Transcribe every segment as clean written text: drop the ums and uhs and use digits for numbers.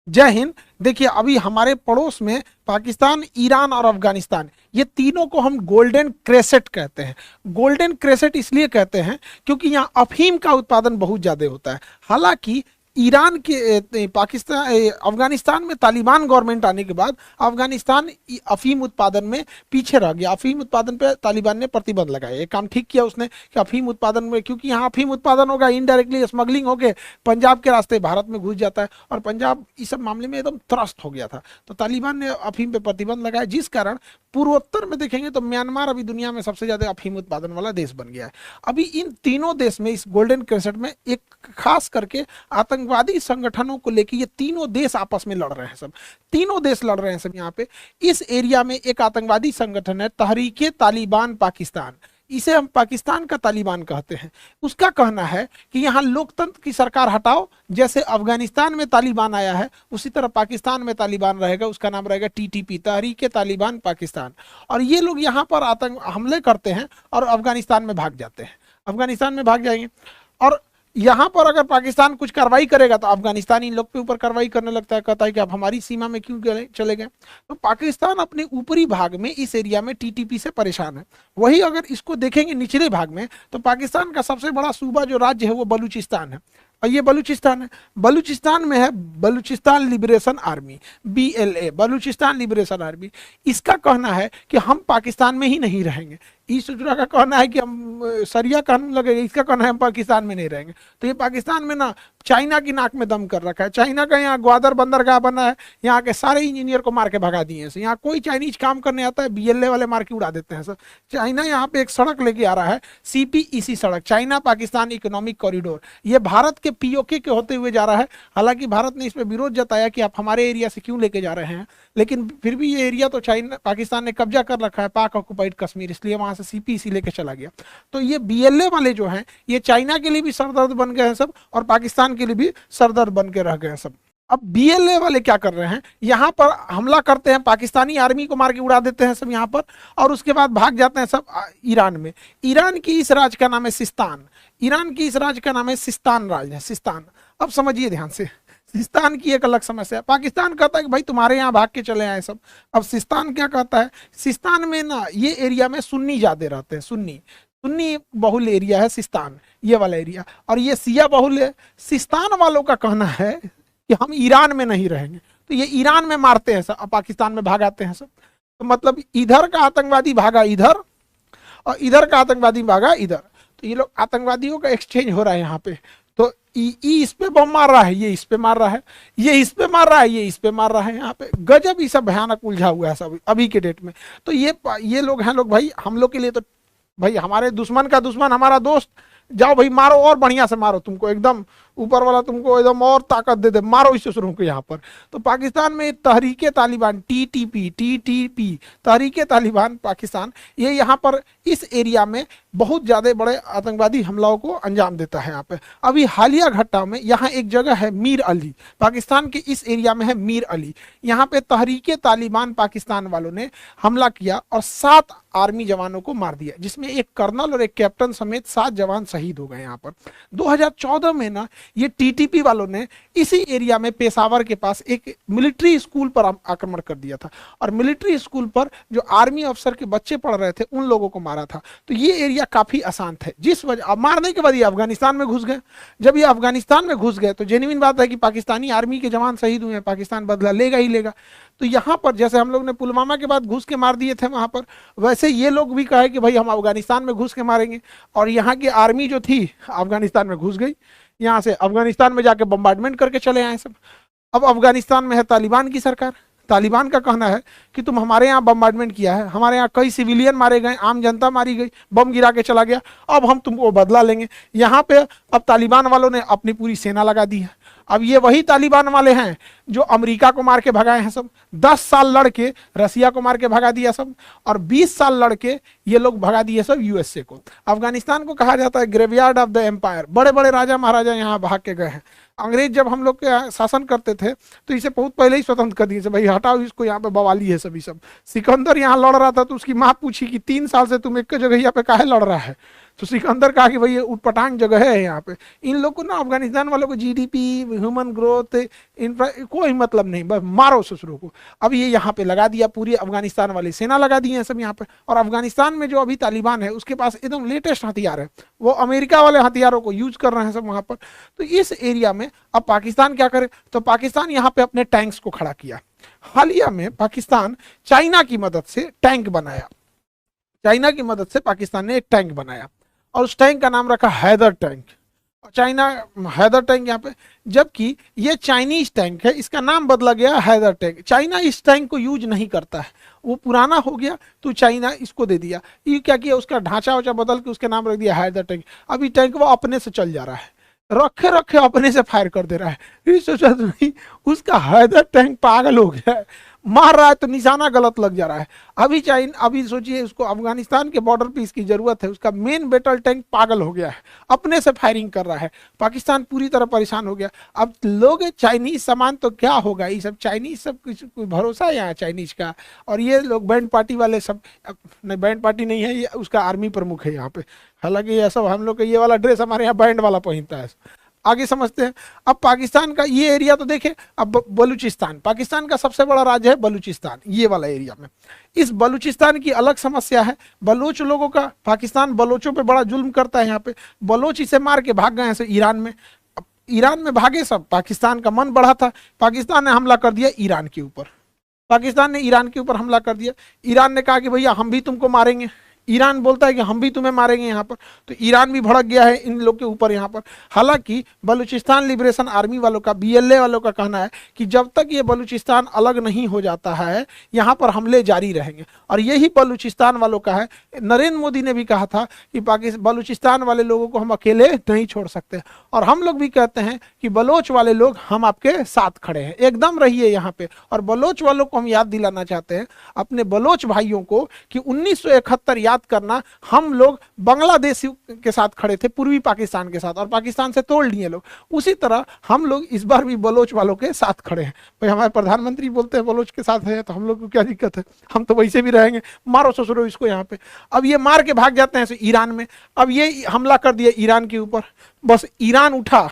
जय हिंद। देखिए अभी हमारे पड़ोस में पाकिस्तान, ईरान और अफगानिस्तान, ये तीनों को हम गोल्डन क्रेसेट कहते हैं। गोल्डन क्रेसेट इसलिए कहते हैं क्योंकि यहाँ अफीम का उत्पादन बहुत ज्यादा होता है। हालांकि ईरान के पाकिस्तान अफगानिस्तान में तालिबान गवर्नमेंट आने के बाद अफगानिस्तान अफीम उत्पादन में पीछे रह गया। अफीम उत्पादन पे तालिबान ने प्रतिबंध लगाया। ये काम ठीक किया उसने कि अफीम उत्पादन में, क्योंकि यहाँ अफीम उत्पादन होगा इनडायरेक्टली स्मगलिंग होकर पंजाब के रास्ते भारत में घुस जाता है और पंजाब इस सब मामले में एकदम त्रस्त हो गया था। तो तालिबान ने अफीम पे प्रतिबंध लगाया, जिस कारण पूर्वोत्तर में देखेंगे तो म्यांमार अभी दुनिया में सबसे ज्यादा अफीम उत्पादन वाला देश बन गया है। अभी इन तीनों देश में इस गोल्डन क्रेसेंट में एक खास करके आतंकवादी संगठनों को लेकर ये तीनों देश आपस में लड़ रहे हैं। सब तीनों देश लड़ रहे हैं सब। यहाँ पे इस एरिया में एक आतंकवादी संगठन है तहरीके तालिबान पाकिस्तान। इसे हम पाकिस्तान का तालिबान कहते हैं। उसका कहना है कि यहाँ लोकतंत्र की सरकार हटाओ, जैसे अफगानिस्तान में तालिबान आया है उसी तरह पाकिस्तान में तालिबान रहेगा। उसका नाम रहेगा टीटीपी, तहरीके तालिबान पाकिस्तान। और ये लोग यहाँ पर आतंक हमले करते हैं और अफगानिस्तान में भाग जाते हैं। अफगानिस्तान में भाग जाएंगे और यहाँ पर अगर पाकिस्तान कुछ कार्रवाई करेगा तो अफगानिस्तान इन लोग पे ऊपर कार्रवाई करने लगता है, कहता है कि आप हमारी सीमा में क्यों चले गए। तो पाकिस्तान अपने ऊपरी भाग में इस एरिया में टीटीपी से परेशान है। वही अगर इसको देखेंगे निचले भाग में तो पाकिस्तान का सबसे बड़ा सूबा जो राज्य है वो बलूचिस्तान है। और ये बलूचिस्तान है, बलूचिस्तान में है Balochistan liberation army, BLA, Balochistan liberation army. इसका कहना है कि हम पाकिस्तान में ही नहीं रहेंगे। इस सूचना का कहना है कि हम सरिया कानून लगेगा, इसका कहना है हम पाकिस्तान में नहीं रहेंगे। तो ये पाकिस्तान में ना चाइना की नाक में दम कर रखा है। चाइना का यहाँ ग्वादर बंदरगाह बना है, यहाँ के सारे इंजीनियर को मार के भगा दिए हैं। यहाँ कोई चाइनीज काम करने आता है BLA वाले मार के उड़ा देते हैं सर। चाइना यहाँ पे एक सड़क लेके आ रहा है, CPEC सड़क, चाइना पाकिस्तान इकोनॉमिक कॉरिडोर। ये भारत के POK के होते हुए जा रहा है। हालांकि भारत ने इस पर विरोध जताया कि आप हमारे एरिया से क्यों लेके जा रहे हैं, लेकिन फिर भी ये एरिया तो चाइना पाकिस्तान ने कब्जा कर रखा है, पाक ऑक्युपाइड कश्मीर, इसलिए वहां से CPEC लेके चला गया। तो ये BLA वाले जो हैं ये चाइना के लिए भी सरदर्द बन गए हैं सब और पाकिस्तान के लिए भी सरदर्द बन के रह गए हैं सब। अब BLA वाले क्या कर रहे हैं, यहाँ पर हमला करते हैं, पाकिस्तानी आर्मी को मार के उड़ा देते हैं सब यहाँ पर, और उसके बाद भाग जाते हैं सब ईरान में। ईरान की इस राज्य का नाम है सिस्तान। ईरान की इस राज्य का नाम है सिस्तान राज्य है, सिस्तान। अब समझिए ध्यान से, सिस्तान की एक अलग समस्या है। पाकिस्तान कहता है कि भाई तुम्हारे यहाँ भाग के चले आए सब। अब सिस्तान क्या कहता है, सिस्तान में ना ये एरिया में सुन्नी ज्यादा रहते हैं, सुन्नी सुन्नी बहुल एरिया है सिस्तान, ये वाला एरिया, और ये सिया बहुल है। सिस्तान वालों का कहना है कि हम ईरान में नहीं रहेंगे, तो ये ईरान में मारते हैं सब, अब पाकिस्तान में भागाते हैं सब। तो मतलब इधर का आतंकवादी भागा इधर और इधर का आतंकवादी भागा इधर। तो ये लोग आतंकवादियों का एक्सचेंज हो रहा है यहाँ पे। तो इस पे बम मार रहा है, ये इस पे मार रहा है, ये इस पे मार रहा है, ये इस पे मार रहा है। यहाँ पे गजब ये सब भयानक उलझा हुआ है सब अभी के डेट में। तो ये लोग हैं लोग भाई, हम लोग के लिए तो भाई हमारे दुश्मन का दुश्मन हमारा दोस्त। जाओ भाई मारो और बढ़िया से मारो, तुमको एकदम ऊपर वाला तुमको एकदम और ताकत दे दे, मारो इस शुरू को यहाँ पर। तो पाकिस्तान में तहरीके तालिबान TTP तहरीके तालिबान पाकिस्तान, ये यहाँ पर इस एरिया में बहुत ज्यादा बड़े आतंकवादी हमलों को अंजाम देता है यहाँ पे। अभी हालिया घटना में यहाँ एक जगह है मीर अली, पाकिस्तान के इस एरिया में है मीर अली। यहाँ पे तहरीके तालिबान पाकिस्तान वालों ने हमला किया और 7 आर्मी जवानों को मार दिया, जिसमें एक कर्नल और एक कैप्टन समेत 7 जवान शहीद हो गए यहाँ पर। 2014 में ना ये TTP वालों ने इसी एरिया में पेशावर के पास एक मिलिट्री स्कूल पर आक्रमण कर दिया था और मिलिट्री स्कूल पर जो आर्मी अफसर के बच्चे पढ़ रहे थे उन लोगों को मारा था। तो ये एरिया काफी अशांत है, जिस वजह मारने के बाद ये अफगानिस्तान में घुस गए। जब ये अफगानिस्तान में घुस गए तो जेन्युइन बात है कि पाकिस्तानी आर्मी के जवान शहीद हुए हैं, पाकिस्तान बदला लेगा ही लेगा। तो यहाँ पर जैसे हम लोग ने पुलवामा के बाद घुस के मार दिए थे वहां पर, वैसे ये लोग भी कहे कि भाई हम अफगानिस्तान में घुस के मारेंगे। और यहाँ की आर्मी जो थी अफगानिस्तान में घुस गई, यहाँ से अफगानिस्तान में जाके बम्बार्डमेंट करके चले आए सब। अब अफगानिस्तान में है तालिबान की सरकार। तालिबान का कहना है कि तुम हमारे यहाँ बम्बार्डमेंट किया है, हमारे यहाँ कई सिविलियन मारे गए, आम जनता मारी गई, बम गिरा के चला गया, अब हम तुमको बदला लेंगे। यहाँ पे अब तालिबान वालों ने अपनी पूरी सेना लगा दी है। अब ये वही तालिबान वाले हैं जो अमेरिका को मार के भगाए हैं सब, 10 साल लड़के रसिया को मार के भगा दिया सब, और 20 साल लड़के ये लोग भगा दिए सब USA को। अफगानिस्तान को कहा जाता है ग्रेवयार्ड ऑफ द एम्पायर, बड़े बड़े राजा महाराजा यहाँ भाग के गए हैं। अंग्रेज जब हम लोग के शासन करते थे तो इसे बहुत पहले ही स्वतंत्र कर दिए, भाई हटाओ इसको, यहाँ पे बवाली है सभी सब। सिकंदर यहाँ लड़ रहा था तो उसकी माँ पूछी कि 3 साल से तुम एक जगह पे काहे लड़ रहा है, तो सिकंदर कहा कि भाई ये उटपटांग जगह है यहाँ पे, इन लोग को ना अफगानिस्तान वालों को जीडीपी, ह्यूमन ग्रोथ, इंफ्रा कोई मतलब नहीं, बस मारो ससुरों को। अब ये यहाँ पे लगा दिया, पूरी अफगानिस्तान वाली सेना लगा दी है सब यहाँ पे। और अफगानिस्तान में जो अभी तालिबान है उसके पास एकदम लेटेस्ट हथियार है, वो अमेरिका वाले हथियारों को यूज कर रहे हैं सब वहां पर। तो इस एरिया में अब पाकिस्तान क्या करे, तो पाकिस्तान यहाँ पे अपने टैंक्स को खड़ा किया। हालिया में पाकिस्तान चाइना की मदद से टैंक बनाया, चाइना की मदद से पाकिस्तान ने एक टैंक बनाया और उस टैंक का नाम रखा Haider tank. China Haider tank यहाँ पे, जबकि ये चाइनीज टैंक है, इसका नाम बदला गया हैदर टैंक। चाइना इस टैंक को यूज नहीं करता है, वो पुराना हो गया तो चाइना इसको दे दिया। ये क्या किया, उसका ढांचा वाचा बदल के उसके नाम रख दिया हैदर टैंक। अभी टैंक वो अपने से चल जा रहा है, रखे रखे अपने से फायर कर दे रहा है। सोचा नहीं, उसका हैदर टैंक पागल हो गया है, मार रहा है तो निशाना गलत लग जा रहा है। अभी सोचिए, उसको अफगानिस्तान के बॉर्डर पे इसकी जरूरत है, उसका मेन बैटल टैंक पागल हो गया है, अपने से फायरिंग कर रहा है। पाकिस्तान पूरी तरह परेशान हो गया। अब लोग चाइनीज सामान तो क्या होगा, ये सब चाइनीज, सब कुछ कोई भरोसा है यहाँ चाइनीज का। और ये लोग बैंड पार्टी वाले सब, नहीं बैंड पार्टी नहीं है, ये उसका आर्मी प्रमुख है यहाँ पे। हालांकि ये सब हम लोग का ये वाला ड्रेस हमारे यहाँ बैंड वाला पहनता है। आगे समझते हैं। अब पाकिस्तान का ये एरिया तो देखें, अब बलूचिस्तान, पाकिस्तान का सबसे बड़ा राज्य है बलूचिस्तान, ये वाला एरिया में। इस बलूचिस्तान की अलग समस्या है, बलोच लोगों का, पाकिस्तान बलोचों पे बड़ा जुल्म करता है यहाँ पे। बलोच इसे मार के भाग गए हैं ईरान में। ईरान में भागे सब, पाकिस्तान का मन बढ़ा था, पाकिस्तान ने हमला कर दिया ईरान के ऊपर। पाकिस्तान ने ईरान के ऊपर हमला कर दिया। ईरान ने कहा कि भैया हम भी तुमको मारेंगे, ईरान बोलता है कि हम भी तुम्हें मारेंगे यहाँ पर। तो ईरान भी भड़क गया है इन लोग के ऊपर यहाँ पर। हालांकि बलूचिस्तान लिबरेशन आर्मी वालों का, बीएलए वालों का कहना है कि जब तक ये बलूचिस्तान अलग नहीं हो जाता है यहाँ पर हमले जारी रहेंगे। और यही बलूचिस्तान वालों का है। नरेंद्र मोदी ने भी कहा था कि पाकिस्तान, बलूचिस्तान वाले लोगों को हम अकेले नहीं छोड़ सकते। और हम लोग भी कहते हैं कि बलोच वाले लोग हम आपके साथ खड़े हैं, एकदम रहिए यहाँ पे। और बलोच वालों को हम याद दिलाना चाहते हैं, अपने बलोच भाइयों को, कि 1971 याद करना, हम लोग बांग्लादेश के साथ खड़े थे, पूर्वी पाकिस्तान के साथ, और पाकिस्तान से तोड़ लिए लोग। उसी तरह हम लोग इस बार भी बलोच वालों के साथ खड़े हैं। भाई हमारे प्रधानमंत्री बोलते हैं बलोच के साथ है, तो हम लोग को क्या दिक्कत है, हम तो वैसे भी रहेंगे, मारो ससुरो इसको यहाँ पे। अब ये मार के भाग जाते हैं ईरान में। अब ये हमला कर दिया ईरान के ऊपर, बस ईरान उठा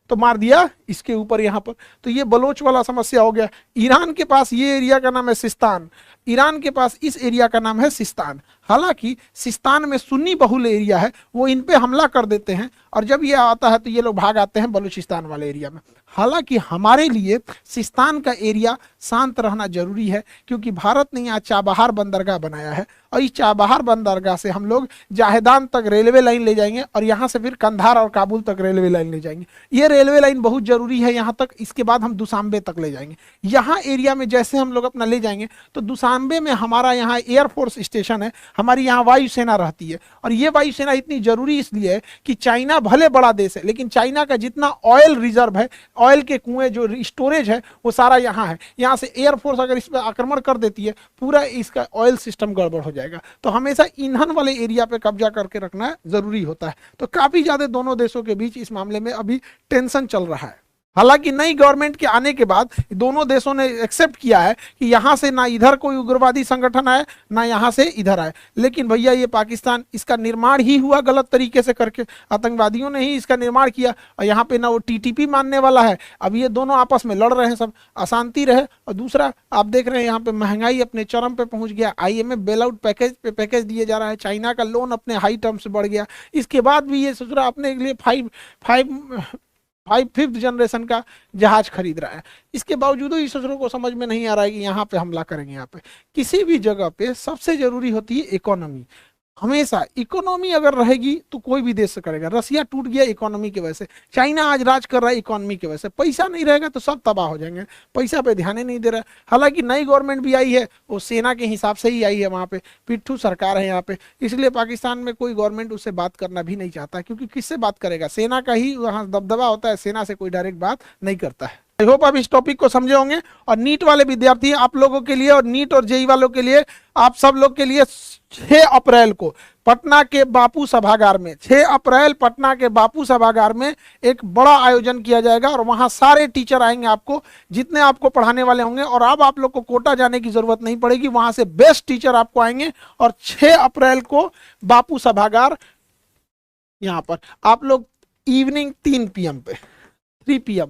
तो मार दिया इसके ऊपर यहाँ पर। तो ये बलोच वाला समस्या हो गया। ईरान के पास ये एरिया का नाम है सिस्तान, ईरान के पास इस एरिया का नाम है सिस्तान। हालांकि सिस्तान में सुन्नी बहुल एरिया है, वो इन पे हमला कर देते हैं, और जब ये आता है तो ये लोग भाग आते हैं बलूचिस्तान वाले एरिया में। हालांकि हमारे लिए सिस्तान का एरिया शांत रहना जरूरी है, क्योंकि भारत ने यहाँ चाबहार बंदरगाह बनाया है, और इस चाबहार बंदरगाह से हम लोग जाहेदान तक रेलवे लाइन ले जाएंगे, और यहाँ से फिर कंधार और काबुल तक रेलवे लाइन ले जाएंगे। ये रेलवे लाइन बहुत जरूरी है यहाँ तक। इसके बाद हम दुशांबे तक ले जाएंगे। यहाँ एरिया में जैसे हम लोग अपना ले जाएंगे तो दुशांबे में हमारा यहाँ एयरफोर्स स्टेशन है, हमारी यहाँ वायुसेना रहती है। और ये वायुसेना इतनी जरूरी इसलिए है कि चाइना भले बड़ा देश है, लेकिन चाइना का जितना ऑयल रिजर्व है, ऑयल के कुएं जो स्टोरेज है, वो सारा यहाँ है। यहाँ से एयरफोर्स अगर इस पर आक्रमण कर देती है, पूरा इसका ऑयल सिस्टम गड़बड़ हो जाएगा। तो हमेशा ईंधन वाले एरिया पे कब्जा करके रखना जरूरी होता है। तो काफी ज्यादा दोनों देशों के बीच इस मामले में अभी टेंशन चल रहा है। हालांकि नई गवर्नमेंट के आने के बाद दोनों देशों ने एक्सेप्ट किया है कि यहाँ से ना इधर कोई उग्रवादी संगठन आए, ना यहाँ से इधर आए। लेकिन भैया ये पाकिस्तान, इसका निर्माण ही हुआ गलत तरीके से करके, आतंकवादियों ने ही इसका निर्माण किया। और यहाँ पे ना वो टीटीपी मानने वाला है। अब ये दोनों आपस में लड़ रहे हैं, सब अशांति रहे। और दूसरा आप देख रहे हैं यहाँ पे महंगाई अपने चरम पे पहुंच गया, IMF बेल आउट पैकेज पे पैकेज दिए जा रहा है, चाइना का लोन अपने हाई टर्म से बढ़ गया। इसके बाद भी ये सोच रहा अपने लिए फिफ्थ जनरेशन का जहाज खरीद रहा है। इसके बावजूद इस सोचरों को समझ में नहीं आ रहा है कि यहाँ पे हमला करेंगे। यहाँ पे किसी भी जगह पे सबसे जरूरी होती है इकोनॉमी। हमेशा इकोनॉमी अगर रहेगी तो कोई भी देश से करेगा। रसिया टूट गया इकोनॉमी की वजह से, चाइना आज राज कर रहा है इकोनॉमी की वजह से। पैसा नहीं रहेगा तो सब तबाह हो जाएंगे। पैसा पे ध्यान ही नहीं दे रहा है। हालांकि नई गवर्नमेंट भी आई है, वो सेना के हिसाब से ही आई है, वहाँ पे पिट्ठू सरकार है यहाँ पे। इसलिए पाकिस्तान में कोई गवर्नमेंट उससे बात करना भी नहीं चाहता, क्योंकि किससे बात करेगा, सेना का ही वहाँ दबदबा होता है, सेना से कोई डायरेक्ट बात नहीं करता है। आई होप आप इस टॉपिक को समझे होंगे। और नीट वाले विद्यार्थी आप लोगों के लिए, और नीट और जेई वालों के लिए, आप सब लोग के लिए 6 अप्रैल को पटना के बापू सभागार में, 6 अप्रैल पटना के बापू सभागार में एक बड़ा आयोजन किया जाएगा। और वहां सारे टीचर आएंगे, आपको जितने आपको पढ़ाने वाले होंगे। और अब आप लोग को कोटा जाने की जरूरत नहीं पड़ेगी, वहां से बेस्ट टीचर आपको आएंगे। और 6 अप्रैल को बापू सभागार यहाँ पर आप लोग इवनिंग 3 PM पे, 3 PM,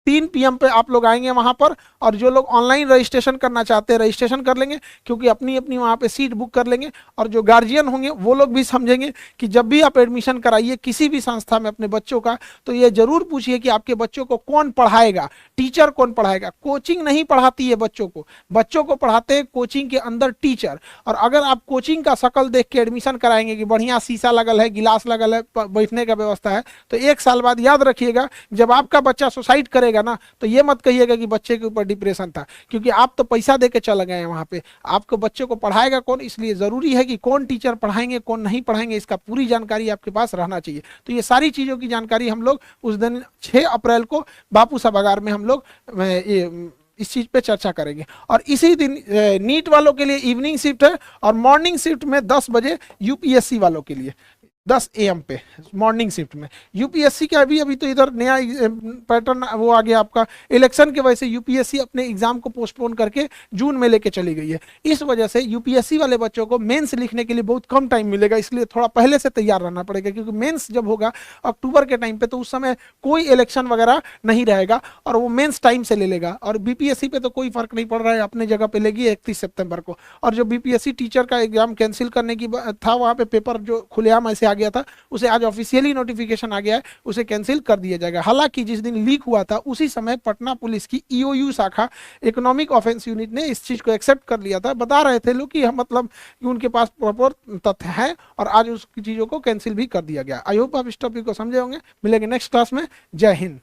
3 PM पे आप लोग आएंगे वहां पर। और जो लोग ऑनलाइन रजिस्ट्रेशन करना चाहते हैं रजिस्ट्रेशन कर लेंगे, क्योंकि अपनी अपनी वहां पे सीट बुक कर लेंगे। और जो गार्जियन होंगे वो लोग भी समझेंगे कि जब भी आप एडमिशन कराइए किसी भी संस्था में अपने बच्चों का, तो ये जरूर पूछिए कि आपके बच्चों को कौन पढ़ाएगा, टीचर कौन पढ़ाएगा। कोचिंग नहीं पढ़ाती है बच्चों को पढ़ाते हैं कोचिंग के अंदर टीचर। और अगर आप कोचिंग का शकल देख के एडमिशन कराएंगे कि बढ़िया शीशा लगल है, गिलास लगल है, बैठने का व्यवस्था है, तो 1 साल बाद याद रखिएगा जब आपका बच्चा सुसाइड करेगा ना, तो ये मत कहिएगा कि बच्चे के ऊपर डिप्रेशन था, क्योंकि आप तो पैसा दे के चले गए हैं वहां पे। आपको बच्चे को पढ़ाएगा कौन, इसलिए जरूरी है कि कौन टीचर पढ़ाएंगे कौन नहीं पढ़ाएंगे इसका पूरी जानकारी आपके पास रहना चाहिए। तो ये सारी चीजों की जानकारी हम लोग उस दिन 6 अप्रैल को बापू सभागार में हम लोग इस चीज पे चर्चा करेंगे। और इसी दिन नीट वालों के लिए इवनिंग शिफ्ट है, और मॉर्निंग शिफ्ट में 10 बजे यूपीएससी वालों के लिए 10 AM पे मॉर्निंग शिफ्ट में। यूपीएससी का अभी तो इधर नया पैटर्न वो आ गया आपका, इलेक्शन के वजह से यूपीएससी अपने एग्जाम को पोस्टपोन करके जून में लेके चली गई है। इस वजह से यूपीएससी वाले बच्चों को मेंस लिखने के लिए बहुत कम टाइम मिलेगा, इसलिए थोड़ा पहले से तैयार रहना पड़ेगा, क्योंकि मेंस जब होगा अक्टूबर के टाइम पे तो उस समय कोई इलेक्शन वगैरह नहीं रहेगा और वो मेंस टाइम से ले लेगा। और बीपीएससी पे तो कोई फर्क नहीं पड़ रहा है, अपने जगह पे लेगी 31 सितंबर को। और जो बीपीएससी टीचर का एग्जाम कैंसिल करने की था, वहाँ पे पेपर जो खुलेआम ऐसे आ गया था, उसे आज ऑफिशियली नोटिफिकेशन आ गया है, उसे कैंसिल कर दिया जाएगा। हालांकि जिस दिन लीक हुआ था उसी समय पटना पुलिस की ईओयू शाखा इकोनॉमिक ऑफेंस यूनिट ने इस चीज को एक्सेप्ट कर लिया था। बता रहे थे लोग कि हम मतलब कि उनके पास प्रॉपर तथ्य है, और आज उस चीजों को कैंसिल भी कर दिया गया। आई होप आप इस टॉपिक को समझे होंगे। मिलेंगे नेक्स्ट क्लास में। जय हिंद।